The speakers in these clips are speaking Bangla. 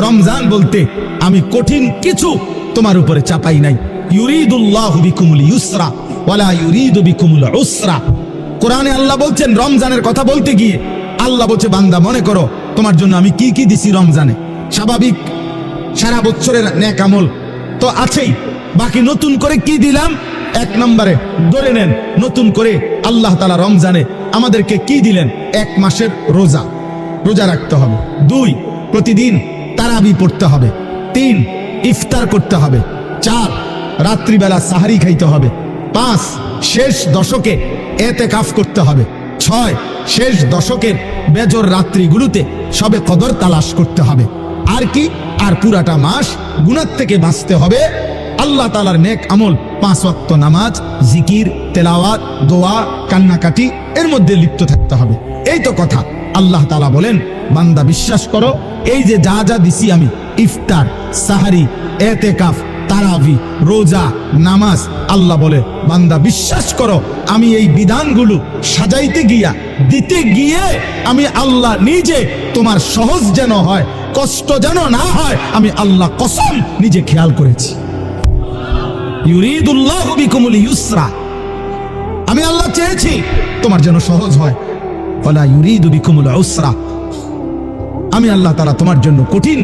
রমজান বলতে আমি কঠিন কিছু তোমার উপরে চাপাই নাই। ইউরিদুল্লাহু বিকুমুল ইউসরা ওয়ালা ইউরিদু বিকুমুল উসরা। কোরআনে আল্লাহ বলছেন রমজানের কথা বলতে গিয়ে আল্লাহ বলছে, বান্দা মনে করো তোমার জন্য আমি কি কি দিছি রমজানে। স্বাভাবিক সারা বছরের নেক আমল তো আছেই, বাকি নতুন করে কি দিলাম? এক নম্বরে ধরে নেন, নতুন করে আল্লাহ তাআলা রমজানে আমাদেরকে কি দিলেন? 1 মাসের রোজা, রোজা রাখতে হবে। 2, প্রতিদিন তারাবি পড়তে হবে। 3, ইফতার করতে হবে। 4, রাত্রিবেলা সাহারি খাইতে হবে। 5, শেষ দশকে এতেকাফ করতে হবে। 6, শেষ দশকের বেজর রাত্রিগুলোতে সবে কদর তালাশ করতে হবে। আর কি? আর পুরাটা মাস গুনাহ থেকে বাঁচতে হবে। আল্লাহ তাআলার নেক আমল 5 ওয়াক্ত নামাজ, জিকির, তেলাওয়াত, দোয়া, কান্নাকাটি এর মধ্যে লিপ্ত থাকতে হবে। এই তো কথা। আল্লাহ তাআলা বলেন, বান্দা বিশ্বাস করো, এই যে যা যা দিছি আমি, ইফতার, সাহারি, এতেকাফ, তারাবি, রোজা, নামাজ, আল্লাহ বলে বান্দা বিশ্বাস করো, আমি এই বিধানগুলো সাজাইতে গিয়া দিতে গিয়ে আমি আল্লাহ নিজে তোমার সহজ যেন হয়, কষ্ট যেন না হয়, আমি আল্লাহ কসম নিজে খেয়াল করেছি। ইউরিদুল্লাহু বিকুমুল ইউসরা, আমি আল্লাহ চেয়েছি তোমার যেন সহজ হয়। ওয়ালা ইউরিদু বিকুমুল উসরা, আমি আল্লাহ তাআলা তোমার জন্য কঠিন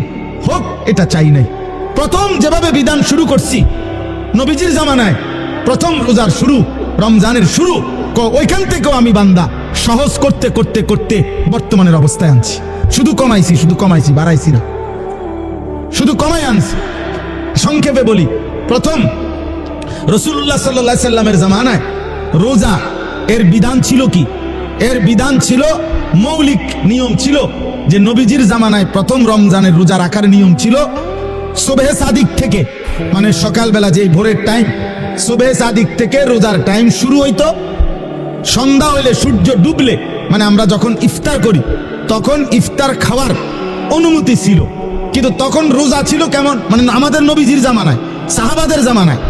হোক এটা চাই নাই। প্রথম যেভাবে বিধান শুরু করছি নবীজির জামানায়, প্রথম রোজার শুরু, রমজানের শুরু, ওইখান থেকেও আমি বান্দা সহজ করতে করতে করতে বর্তমানের অবস্থায় আনছি। শুধু কমাইছি, বাড়াইছি না, শুধু কমাই আনছি। সংক্ষেপে বলি, প্রথম রাসূলুল্লাহ সাল্লাল্লাহু আলাইহি সাল্লামের জামানায় রোজা এর বিধান ছিল কি? এর বিধান ছিল, মৌলিক নিয়ম ছিল যে নবীজির জামানায় প্রথম রমজানের রোজা রাখার নিয়ম ছিল সুবহে সাদিক থেকে, মানে সকালবেলা যে ভোরের টাইম, সুবহে সাদিক থেকে রোজার টাইম শুরু হইতো। সন্ধ্যা হইলে, সূর্য ডুবলে, মানে আমরা যখন ইফতার করি তখন ইফতার খাওয়ার অনুমতি ছিল। কিন্তু তখন রোজা ছিল কেমন? মানে আমাদের নবীজির জামানায়, সাহাবাদের জামানায়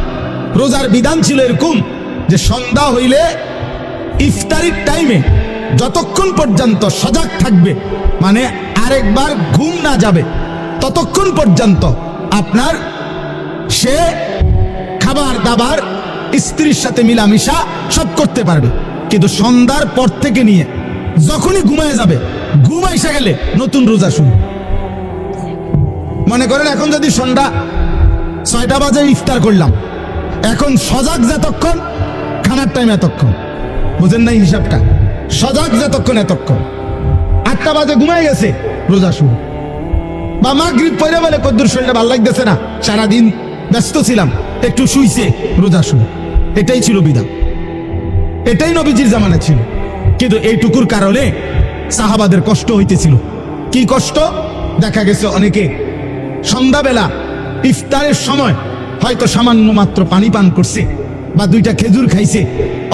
রোজার বিধান ছিল এরকম যে সন্ধ্যা হইলে ইফতারির টাইমে যতক্ষণ পর্যন্ত সজাগ থাকবে, মানে আরেকবার ঘুম না যাবে, ততক্ষণ পর্যন্ত আপনার সে খাবার দাবার, স্ত্রীর সাথে মিলামিশা সব করতে পারবে। কিন্তু সন্ধ্যার পর থেকে নিয়ে যখনই ঘুমায় যাবে, ঘুম এসে গেলে নতুন রোজা শুরু। মনে করেন এখন যদি সন্ধ্যা 6টা বাজে ইফতার করলাম, এখন সজাগ যতক্ষণ, খানার টাইম এতক্ষণ, বুঝেন নাই হিসাবটা? সজাগ যতক্ষণ এতক্ষণ। 8টা বাজে ঘুমায় গেছে, রোজা শুরু। বা মাগরিব পড়ে বলে কদ্দুর শরীরটা ভালো লাগতেছে না, সারাদিন ব্যস্ত ছিলাম, একটু শুইছে, রোজা শুরু। এটাই ছিল বিধান, এটাই নবীজির জামানা ছিল। কিন্তু এইটুকুর কারণে সাহাবাদের কষ্ট হইতেছিল। কি কষ্ট? দেখা গেছে অনেকে সন্ধ্যাবেলা ইফতারের সময় হয়তো সামান্য মাত্র পানি পান করছে, বা 2টা খেজুর খাইছে,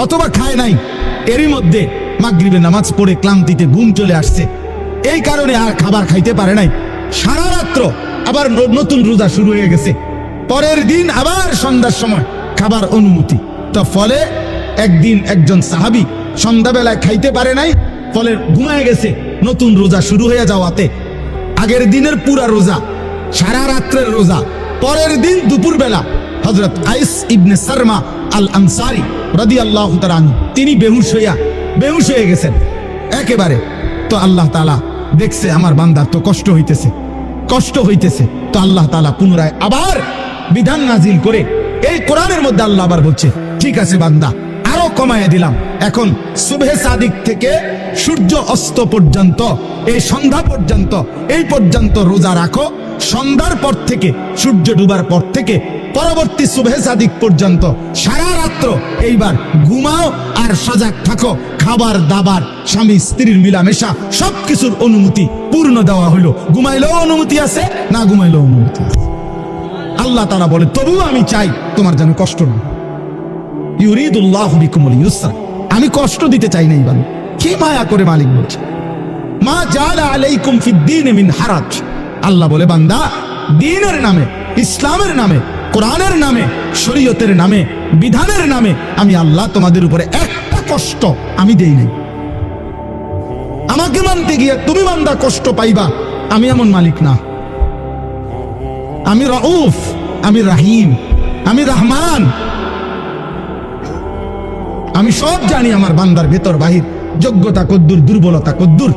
অথবা খায় নাই। এরই মধ্যে মাগরিবের নামাজ পড়ে ক্লান্তিতে ঘুম চলে আসছে, এই কারণে আর খাবার খাইতে পারে নাই। সারা রাত্র আবার নতুন রোজা শুরু হয়ে গেছে। পরের দিন আবার সন্ধ্যার সময় খাবার অনুমতি। তো ফলে একদিন একজন সাহাবী সন্ধ্যাবেলায় খাইতে পারে নাই, ফলে ঘুমায় গেছে। নতুন রোজা শুরু হয়ে যাওয়াতে আগের দিনের পুরা রোজা, সারা রাত্রের রোজা, পরের দিন দুপুরবেলা হযরত আইস ইবনে সারমা আল আনসারী রাদিয়াল্লাহু তাআলা আনহু তিনি বেহুশ হয়ে গেছেন একেবারে। তো আল্লাহ তাআলা দেখছে আমার বান্দার তো কষ্ট হইতেছে, তো আল্লাহ তাআলা পুনরায় আবার বিধান নাজিল করে এই কোরআনের মধ্যে আল্লাহ আবার বলছে, ঠিক আছে বান্দা, আরো কমায় দিলাম। এখন সুবহে সাদিক থেকে সূর্য অস্ত পর্যন্ত, এই সন্ধ্যা পর্যন্ত, এই পর্যন্ত রোজা রাখো। সন্ধ্যার পর থেকে, সূর্য ডুবার পর থেকে পরবর্তী সুবহে সাদিক পর্যন্ত সারা রাত্র এইবার ঘুমাও আর সজাগ থাকো। খাবার দাবার, স্বামী স্ত্রীর মিলামেশা, সবকিছুর অনুমতি পূর্ণ দেওয়া হলো। ঘুমাইলেও অনুমতি আছে, না ঘুমাইলেও অনুমতি আছে। আল্লাহ তাআলা বলে, তবুও আমি চাই তোমার যেন কষ্ট না। ইউরিদুল্লাহু বিকুমুল ইউসরা, আমি কষ্ট দিতে চাই না। ইবান কি মায়া করে মালিক বলছে, মা জাআলা আলাইকুম ফিদ-দীন মিন হারাজ। আল্লাহ বলে, বান্দা, দ্বীনের নামে, ইসলামের নামে, কোরআনের নামে, শরীয়তের নামে, বিধানের নামে আমি আল্লাহ তোমাদের উপরে একটা কষ্ট আমি দেই নাই। আমাকে মানতে গিয়ে তুমি বান্দা কষ্ট পাইবা, আমি এমন মালিক না। আমি রউফ, আমি রাহিম, আমি রহমান। আমি সব জানি আমার বান্দার ভেতর বাহির, যোগ্যতা কদ্দুর, দুর্বলতা কদ্দুর,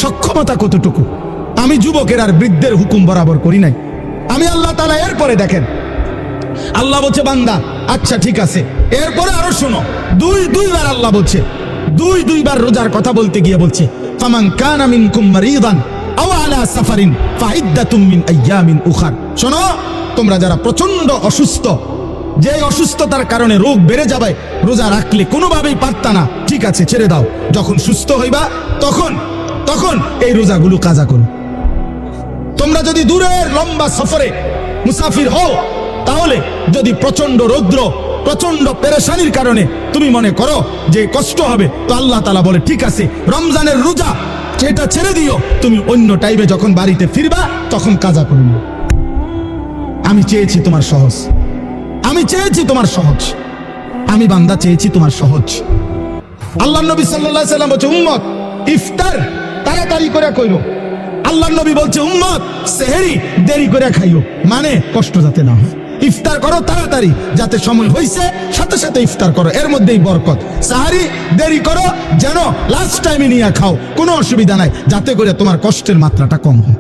সক্ষমতা কতটুকু। আমি যুবকের আর বৃদ্ধের হুকুম বরাবর করি নাই। আমি আল্লাহ তাআলা এরপরে দেখেন, আল্লাহ বলছে বান্দা আচ্ছা ঠিক আছে, এরপরে আরো শোনো, দুইবার আল্লাহ বলছে, দুইবার রোজার কথা বলতে গিয়ে বলছে ফামান কানা মিনকুম মারিদান আও আলা সাফারিন ফাইদ্দাতুম মিন আইয়ামিন উখার। শোনো, তোমরা যারা প্রচন্ড অসুস্থ, যে অসুস্থতার কারণে রোগ বেড়ে যাবে, রোজা রাখলে কোনোভাবেই পারতা না, ঠিক আছে ছেড়ে দাও, যখন সুস্থ হইবা তখন এই রোজাগুলো কাজা করো। তোমরা যদি দূরের লম্বা সফরে মুসাফির হও, তাহলে যদি প্রচন্ড রৌদ্র, প্রচন্ড পেরেশানির কারণে তুমি মনে করো যে কষ্ট হবে, তো আল্লাহ তাআলা বলে ঠিক আছে রমজানের রোজা সেটা ছেড়ে দিও, তুমি অন্য টাইমে যখন বাড়িতে ফিরবা তখন কাজা করে নিও। আমি চেয়েছি তোমার সহজ, আমি চেয়েছি তোমার সহজ, আমি বান্দা চেয়েছি তোমার সহজ। আল্লাহ নবী সাল্লাল্লাহু আলাইহি সাল্লাম বলছে উম্মত ইফতার তাড়াতাড়ি করে কইরো। আল্লাহ নবী বলছে উম্মত সেহরি দেরি করে খাইও, মানে কষ্ট যাতে না হয়। ইফতার করো তাড়াতাড়ি, যাতে সময় হইছে সাথে সাথে ইফতার করো, এর মধ্যেই বরকত। সাহারি দেরি করো, যেন লাস্ট টাইমে নিয়ে খাও, কোনো অসুবিধা নাই, যাতে করে তোমার কষ্টের মাত্রাটা কম হয়।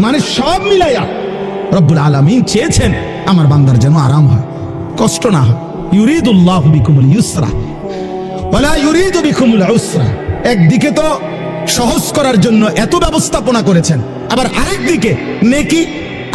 মানে সব মিলাইয়া রব্বুল আলামিন চেয়েছেন আমার বান্দার যেন আরাম হয়, কষ্ট না হয়। ইউরিদুল্লাহু বিকুমুল ইউসরা ওয়ালা ইউরিদু বিকুমুল উসরা। একদিকে তো সহজ করার জন্য এত ব্যবস্থাপনা করেছেন, আবার আরেকদিকে নেকি।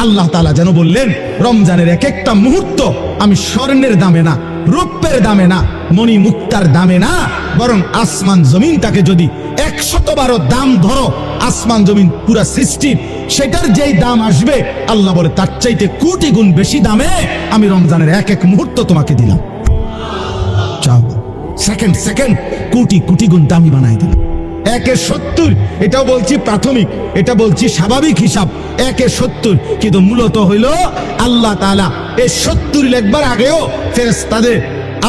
আল্লাহ তাআলা যেন বললেন রমজানের এক একটা মুহূর্ত আমি স্বর্ণের দামে না, রূপের দামে না, মণি মুক্তার দামে না, বরং আসমান জমিনটাকে যদি 100 দাম ধরো, আসমান জমিন পুরা সৃষ্টির সেটার যেই দাম আসবে, আল্লাহ বলে তার চাইতে কোটি গুণ বেশি দামে আমি রমজানের এক এক মুহূর্ত তোমাকে দিলাম। চাও সেকেন্ড কোটি গুণ দামি বানাই দিলাম। 1/70, এটাও বলছি প্রাথমিক, এটা বলছি স্বাভাবিক হিসাব, 1/70, কিন্তু মূলত হইল আল্লাহ তাআলা এই 70 লেখবার আগেও ফেরেশতাদের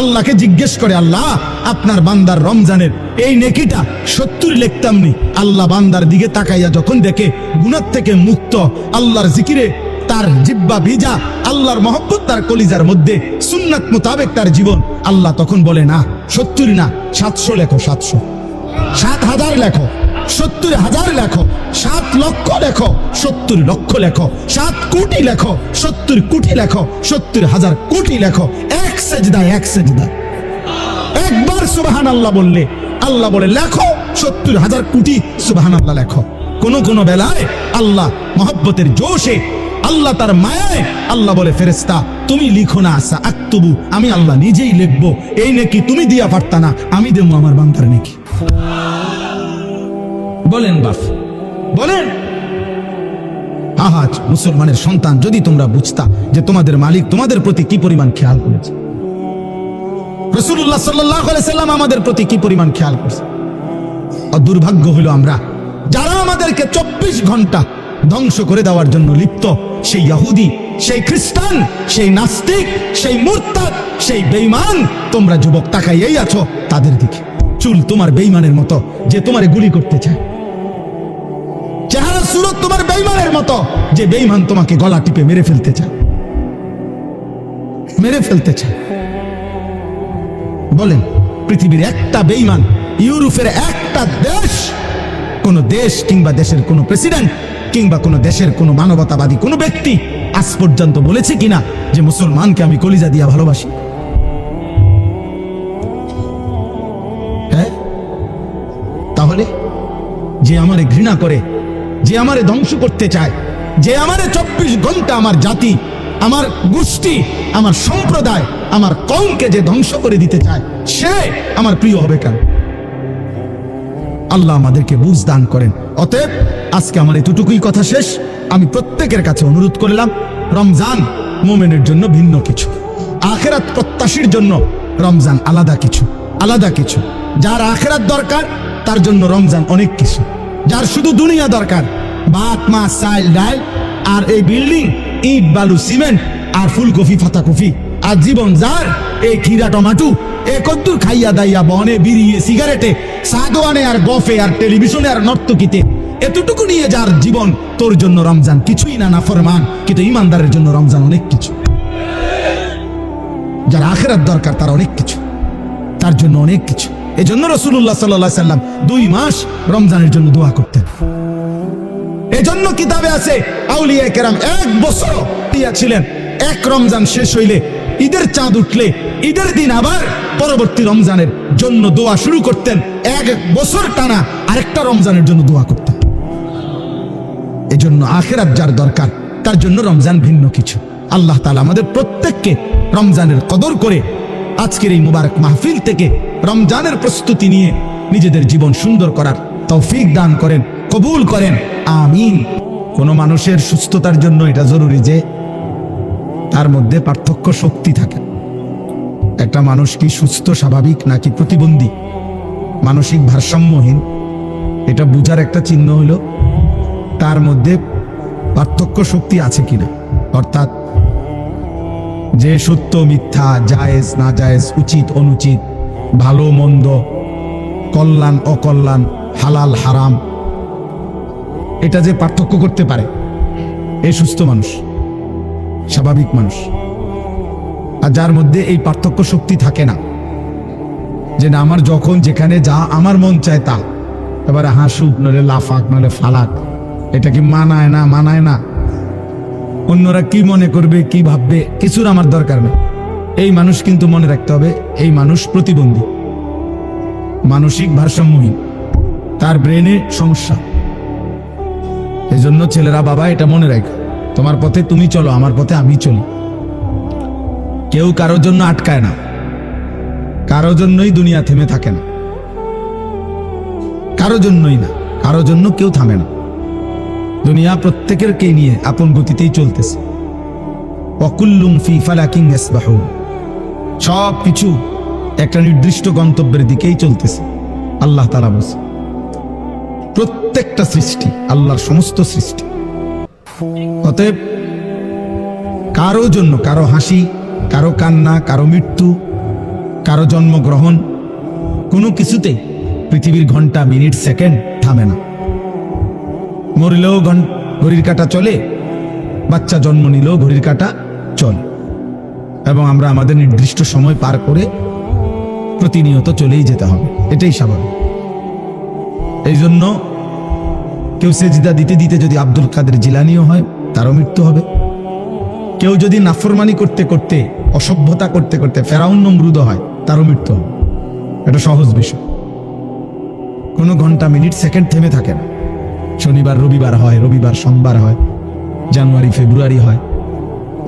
আল্লাহকে জিজ্ঞেস করে, আল্লাহ আপনার বান্দার রমজানের এই নেকিটা 70 লিখতাম নি। আল্লাহ বান্দার দিকে তাকাইয়া যখন দেখে গুনাহ থেকে মুক্ত, আল্লাহর জিকিরে তার জিহ্বা ভিজা, আল্লাহর মহব্বত তার কলিজার মধ্যে, সুন্নাত মোতাবেক তার জীবন, আল্লাহ তখন বলে না 70 না 700 লেখো, 700, 7,000 লেখো, 70,000 লেখো, 7 লক্ষ লেখো, 70 লক্ষ লেখো, 7 কোটি লেখো, 70 কোটি লেখো, 70,000 কোটি লেখো। এক সেজদায় একবার সুবহানাল্লাহ বললে আল্লাহ বলে লেখো 70,000 কোটি সুবহানাল্লাহ লেখো। কোন বেলায় আল্লাহ মহব্বতের জোশে, আল্লাহ তার মায়ায় আল্লাহ বলে ফেরেশতা তুমি লিখো না, আসা আক্তুবু, আমি আল্লাহ নিজেই লিখবো। এই নেকি তুমি দিয়া পারতা না, আমি দেবো আমার বান্দার নেকি। বলেন বাপ, বলেন আহাজ মুসলমানের সন্তান, যদি তোমরা বুঝতা যে তোমাদের মালিক তোমাদের প্রতি কি পরিমাণ খেয়াল করেছে, রাসূলুল্লাহ সাল্লাল্লাহু আলাইহি সাল্লাম আমাদের প্রতি কি পরিমাণ খেয়াল করছে। আর দুর্ভাগ্য হলো আমরা যারা আমাদেরকে 24 ঘন্টা ধ্বংস করে দেওয়ার জন্য লিপ্ত, সেই ইহুদি, সেই খ্রিস্টান, সেই নাস্তিক, সেই মুরতাদ, সেই বেঈমান, তোমরা যুবক তাকাইয়াই আছো তাদের দিকে। চুল তোমার বেঈমানের মতো যে তোমারে গুলি করতে চায়, চেহারা সুরত তোমার বেঈমানের মতো যে বেঈমান তোমাকে গলা টিপে মেরে ফেলতে চায়। বলেন পৃথিবীর একটা বেঈমান, ইউরোপের একটা দেশ, কোন দেশ কিংবা দেশের কোন প্রেসিডেন্ট কিংবা কোন দেশের কোন মানবতাবাদী কোন ব্যক্তি আজ পর্যন্ত বলেছে কিনা যে মুসলমানকে আমি কলিজা দিয়া ভালোবাসি? হ্যাঁ, তাহলে যে আমারে ঘৃণা করে, যে আমারে ধ্বংস করতে চায়, যে আমারে 24 ঘন্টা আমার জাতি, আমার গোষ্ঠী, আমার সম্প্রদায়, আমার কওমকে যে ধ্বংস করে দিতে চায়, সে আমার প্রিয় হবে কেন? আল্লাহ আমাদেরকে বুঝ দান করেন। অতএব আজকে আমার এতটুকুই কথা শেষ। আমি প্রত্যেকের কাছে অনুরোধ করলাম, রমজান মুমিনের জন্য ভিন্ন কিছু, আখিরাত প্রত্যাশীর জন্য রমজান আলাদা কিছু। যার আখিরাত দরকার তার জন্য রমজান অনেক কিছু। যার শুধু দুনিয়া দরকার, ভাত মাছ চাল ডাল আর এই বিল্ডিং, ইট বালু সিমেন্ট আর ফুলকপি পাতাকপি, আর জীবন যার এই খিরা টমাটো, এ কদ্দুর খাইয়া দাইয়া বনে বিড়িয়ে সিগারেটে সাদোয়ানে আর গফে আর টেলিভিশনে আর নর্তকীতে এতটুকু নিয়ে যার জীবন, তোর জন্য রমজান কিছুই না, নাফরমান। কিন্তু ইমানদারের জন্য রমজান অনেক কিছু। যার আখিরাত দরকার তার অনেক কিছু, তার জন্য অনেক কিছু। এজন্য রাসূলুল্লাহ সাল্লাল্লাহু আলাইহি সাল্লাম 2 মাস রমজানের জন্য দোয়া করতেন। এজন্য কিতাবে আছে আউলিয়া কেরাম 1 বছর ছিলেন, এক রমজান শেষ হইলে, ঈদের চাঁদ উঠলে, ঈদের দিন আবার পরবর্তী রমজানের জন্য দোয়া শুরু করতেন। 1 বছর টানা আরেকটা রমজানের জন্য দোয়া করতেন। এজন্য আখিরাত যার দরকার তার জন্য রমজান ভিন্ন কিছু। আল্লাহ তাআলা আমাদের প্রত্যেককে রমজানের কদর করে আজকের এই মুবারক মাহফিল থেকে রমজানের প্রস্তুতি নিয়ে নিজেদের জীবন সুন্দর করার তৌফিক দান করেন, কবুল করেন, আমিন। কোন মানুষের সুস্থতার জন্য এটা জরুরি যে তার মধ্যে পার্থক্য শক্তি থাকে। একটা মানুষ কি সুস্থ, স্বাভাবিক নাকি প্রতিবন্ধী, মানসিক ভারসাম্যহীন, এটা বুঝার একটা চিহ্ন হলো তার মধ্যে পার্থক্য শক্তি আছে কিনা। অর্থাৎ যে সত্য মিথ্যা, জায়েজ না জায়েজ, উচিত অনুচিত, ভালো মন্দ, কল্যাণ অকল্যাণ, হালাল হারাম, এটা যে পার্থক্য করতে পারে, এই সুস্থ মানুষ, স্বাভাবিক মানুষ। আর যার মধ্যে এই পার্থক্য শক্তি থাকে না, যে না আমার যখন যেখানে যা আমার মন চায় তা, এবারে হাসুক নলে লাফাক নলে ফালাক, এটা কি মানায় না মানায় না, অন্যরা কি মনে করবে কি ভাববে, কিছুর আমার দরকার নেই। এই মানুষ কিন্তু মনে রাখতে হবে, এই মানুষ প্রতিবন্ধী, মানসিক ভারসাম্যহীন, তার ব্রেনে সমস্যা। এই জন্য ছেলেরা, বাবা এটা মনে রাখো, তোমার পথে তুমি চলো, আমার পথে আমি চলি। কেউ কারোর জন্য আটকায় না, কারোর জন্যই দুনিয়া থেমে থাকে না, কারোর জন্যই না, কারোর জন্য কেউ থামে না। দুনিয়া প্রত্যেকের কে নিয়ে আপন গতিতেই চলতেছে। ওয়াকুল্লুম ফি ফালাকিন ইয়াসবাহুন, সব কিছু একটা নির্দিষ্ট গন্তব্যের দিকেই চলতেছে। আল্লাহ তাআলা বলেন প্রত্যেকটা সৃষ্টি আল্লাহর সমস্ত সৃষ্টি। অতএব কারো জন্য, কারো হাসি, কারো কান্না, কারো মৃত্যু, কারো জন্মগ্রহণ, কোনো কিছুতেই পৃথিবীর ঘন্টা, মিনিট, সেকেন্ড থামে না। মরলেও ঘড়ির কাঁটা চলে, বাচ্চা জন্ম নিলেও ঘড়ির কাঁটা চলে, এবং আমরা আমাদের নির্দিষ্ট সময় পার করে প্রতিনিয়ত চলেই যেতে হবে, এটাই স্বাভাবিক। এই জন্য কেউ সেজদা দিতে দিতে যদি আব্দুল কাদের জিলানীও হয়, তারও মৃত্যু হবে। কেউ যদি নাফরমানি করতে করতে, অসভ্যতা করতে করতে ফেরাউন নমরুদ হয়, তারও মৃত্যু হবে। এটা সহজ বিষয়। কোনো ঘন্টা, মিনিট, সেকেন্ড থেমে থাকে না। শনিবার রবিবার হয়, রবিবার সোমবার হয়, জানুয়ারি ফেব্রুয়ারি হয়,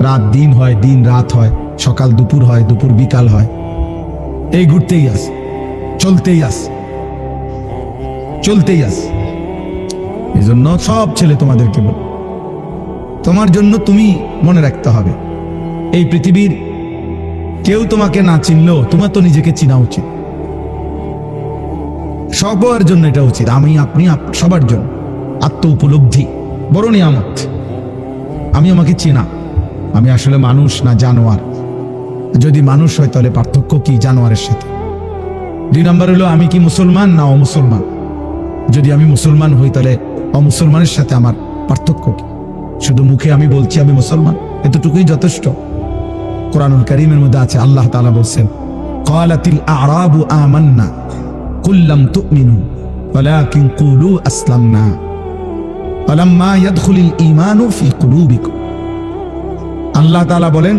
রাত দিন হয়, দিন রাত হয়, সকাল দুপুর হয়, দুপুর বিকাল হয়। এই ঘুরতেই আস, চলতেই আস, চলতেই আস। এই জন্য সব ছেলে তোমাদেরকে বল, তোমার জন্য তুমি মনে রাখতে হবে, এই পৃথিবীর কেউ তোমাকে না চিনলেও তোমার তো নিজেকে চিনা উচিত। সবার জন্য এটা উচিত, আমি, আপনি, সবার জন্য। আত্ম উপলব্ধি বড় নিয়ামত। আমি আমাকে চিনা, আমি আসলে মানুষ না জানোয়ার। যদি মানুষ হয় তাহলে পার্থক্য কি জানোয়ারের সাথে? 2 নম্বর হলো আমি কি মুসলমান না অমুসলমান। যদি আমি মুসলমান হই তাহলে অমুসলমানের সাথে আমার পার্থক্য কি? শুধু মুখে আমি বলছি আমি মুসলমান, এতটুকুই যথেষ্ট? কোরআনুল কারীমের মধ্যে আছে, আল্লাহ তাআলা বলেন, ক্বালাতিল আ'রাবু আমান্না কুল লাম তুমিনু ওয়ালাকিন কুলু আসলামনা ওয়ালাম্মা ইয়াদখুলিল ঈমানু ফি কুলুবিকুম। আল্লাহ তাআলা বলেন,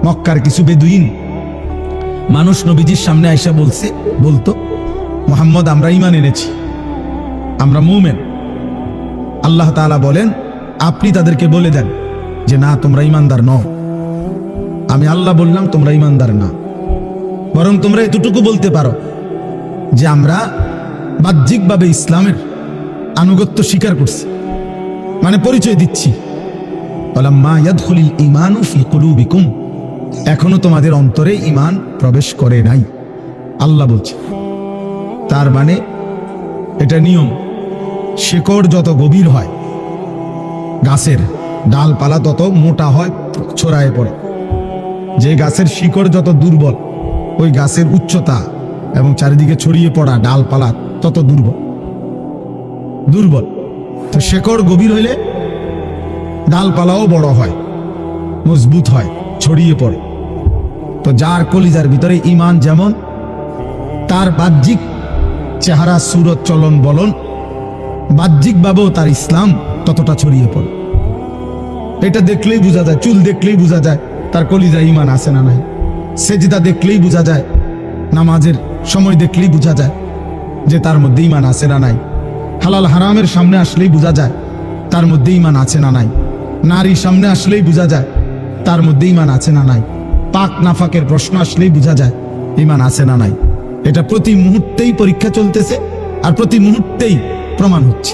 মক্কার কিছু বেদুইন মানুষ নবীজির সামনে আয়েশা বলতো, মুহাম্মদ আমরা ঈমান এনেছি, আমরা মুমিন। আল্লাহ তাআলা বলেন, আপনি তাদেরকে বলে দেন যে না, তোমরা ঈমানদার নও। আমি আল্লাহ বললাম তোমরা ঈমানদার না, বরং তোমরা এতটুকু বলতে পারো যে আমরা বাহ্যিকভাবে ইসলামের আনুগত্য স্বীকার করছি, মানে পরিচয় দিচ্ছি। ওয়ালাম্মা ইয়াদখুলিল ঈমানু ফি কুলুবিকুম, এখনো তোমাদের অন্তরে ঈমান প্রবেশ করে নাই, আল্লাহ বলছে। তার মানে এটা নিয়ম, শেকড় যত গভীর হয়, গাছের ডালপালা তত মোটা হয়, ছড়ায় পড়ে। যে গাছের শিকড় যত দুর্বল, ওই গাছের উচ্চতা এবং চারিদিকে ছড়িয়ে পড়া ডালপালা তত দুর্বল। তো শেকড় গভীর হইলে ডালপালাও বড় হয়, মজবুত হয়, ছড়িয়ে পড়ে। তো যার কলিজার ভিতরে ঈমান যেমন, তার বাহ্যিক চেহারা, সুরত, চলন বলন, বাহ্যিকভাবেও তার ইসলাম ততটা ছড়িয়ে পড়ে। এটা দেখলেই বোঝা যায়, চুল দেখলেই বোঝা যায় তার কলিজায় ঈমান আছে না নাই। সেজদা দেখলেই বোঝা যায়, নামাজের সময় দেখলেই বোঝা যায় যে তার মধ্যে ঈমান আছে না নাই। হালাল হারামের সামনে আসলেই বোঝা যায় তার মধ্যে ঈমান আছে না নাই। নারীর সামনে আসলেই বোঝা যায় তার মধ্যে ঈমান আছে না নাই। পাক নাফাকের প্রশ্ন আসলেই বোঝা যায় ঈমান আছে না নাই। এটা প্রতি মুহূর্তেই পরীক্ষা চলতেছে আর প্রতি মুহূর্তেই প্রমাণ হচ্ছে।